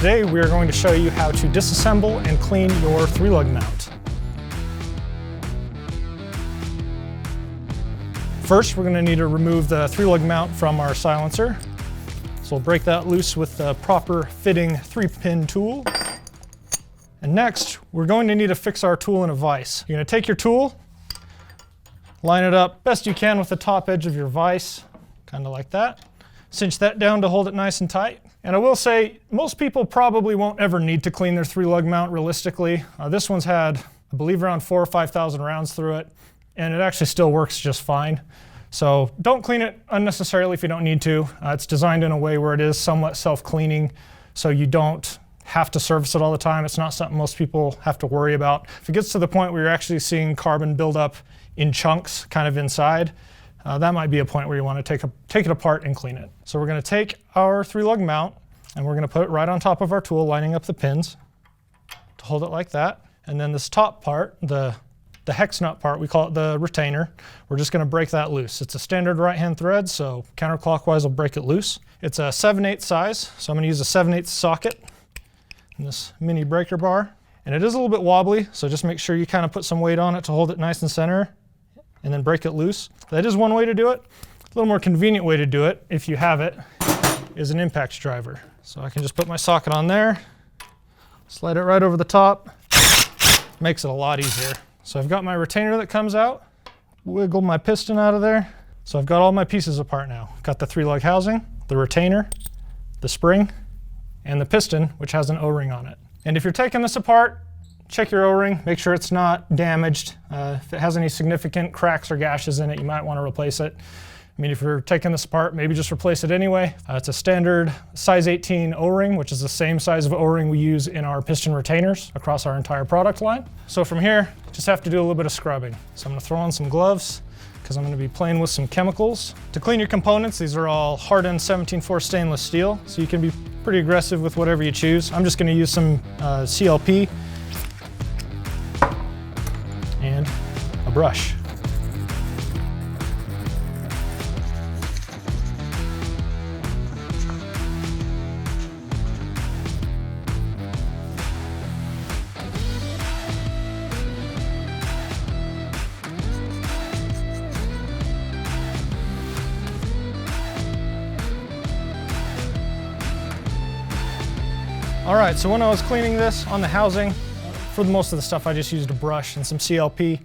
Today we are going to show you how to disassemble and clean your 3-lug mount. First, we're going to need to remove the 3-lug mount from our silencer. So we'll break that loose with the proper fitting 3-pin tool. And next, we're going to need to fix our tool in a vise. You're going to take your tool, line it up best you can with the top edge of your vise, kind of like that. Cinch that down to hold it nice and tight. And I will say, most people probably won't ever need to clean their 3-lug mount realistically. This one's had, I believe, around 4,000 or 5,000 rounds through it, and it actually still works just fine. So don't clean it unnecessarily if you don't need to. It's designed in a way where it is somewhat self-cleaning, so you don't have to service it all the time. It's not something most people have to worry about. If it gets to the point where you're actually seeing carbon build up in chunks kind of inside, that might be a point where you want to take it apart and clean it. So we're going to take our 3-lug mount and we're going to put it right on top of our tool, lining up the pins to hold it like that. And then this top part, the hex nut part, we call it the retainer, we're just going to break that loose. It's a standard right-hand thread, so counterclockwise will break it loose. It's a 7/8 size, so I'm going to use a 7/8 socket in this mini breaker bar. And it is a little bit wobbly, so just make sure you kind of put some weight on it to hold it nice and center, and then break it loose. That is one way to do it. A little more convenient way to do it, if you have it, is an impact driver. So I can just put my socket on there, slide it right over the top, makes it a lot easier. So I've got my retainer that comes out, wiggle my piston out of there. So I've got all my pieces apart now. Got the 3-lug housing, the retainer, the spring, and the piston, which has an O-ring on it. And if you're taking this apart, check your O-ring, make sure it's not damaged. If it has any significant cracks or gashes in it, you might want to replace it. I mean, if you're taking this apart, maybe just replace it anyway. It's a standard size 18 O-ring, which is the same size of O-ring we use in our piston retainers across our entire product line. So from here, just have to do a little bit of scrubbing. So I'm going to throw on some gloves because I'm going to be playing with some chemicals. To clean your components, these are all hardened 17/4 stainless steel, so you can be pretty aggressive with whatever you choose. I'm just going to use some CLP and a brush. All right, so when I was cleaning this on the housing, for most of the stuff I just used a brush and some CLP.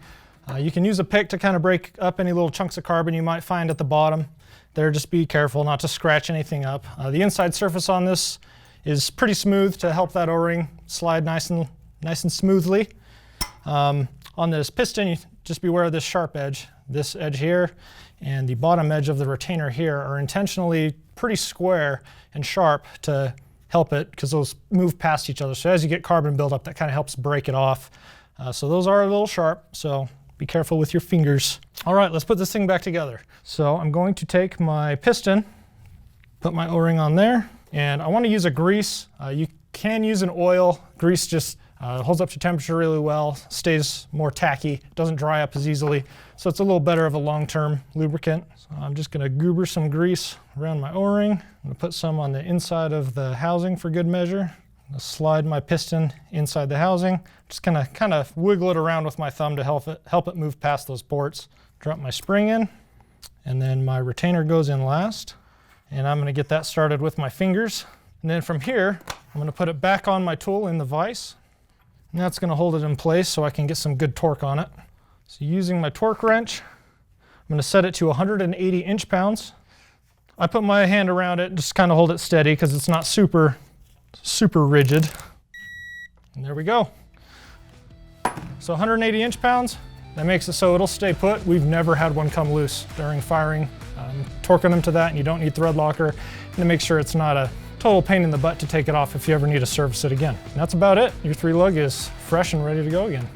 You can use a pick to kind of break up any little chunks of carbon you might find at the bottom. There, just be careful not to scratch anything up. The inside surface on this is pretty smooth to help that O-ring slide nice and smoothly. On this piston, you just beware of this sharp edge. This edge here and the bottom edge of the retainer here are intentionally pretty square and sharp to help it, because those move past each other. So as you get carbon buildup, that kind of helps break it off. So those are a little sharp, so be careful with your fingers. All right, let's put this thing back together. So I'm going to take my piston, put my O-ring on there, and I want to use a grease. You can use an oil. Grease just holds up to temperature really well, stays more tacky, doesn't dry up as easily. So it's a little better of a long-term lubricant. So I'm just going to goober some grease around my O-ring. I'm going to put some on the inside of the housing for good measure. I'm going to slide my piston inside the housing. Just kind of wiggle it around with my thumb to help it move past those ports. Drop my spring in, and then my retainer goes in last. And I'm going to get that started with my fingers. And then from here, I'm going to put it back on my tool in the vise. And that's going to hold it in place so I can get some good torque on it. So using my torque wrench, I'm going to set it to 180 inch-pounds. I put my hand around it and just kind of hold it steady because it's not super rigid. And there we go. So 180 inch-pounds, that makes it so it'll stay put. We've never had one come loose during firing. Torquing them to that, and you don't need thread locker. And to make sure it's not a total pain in the butt to take it off if you ever need to service it again. And that's about it. Your 3-lug is fresh and ready to go again.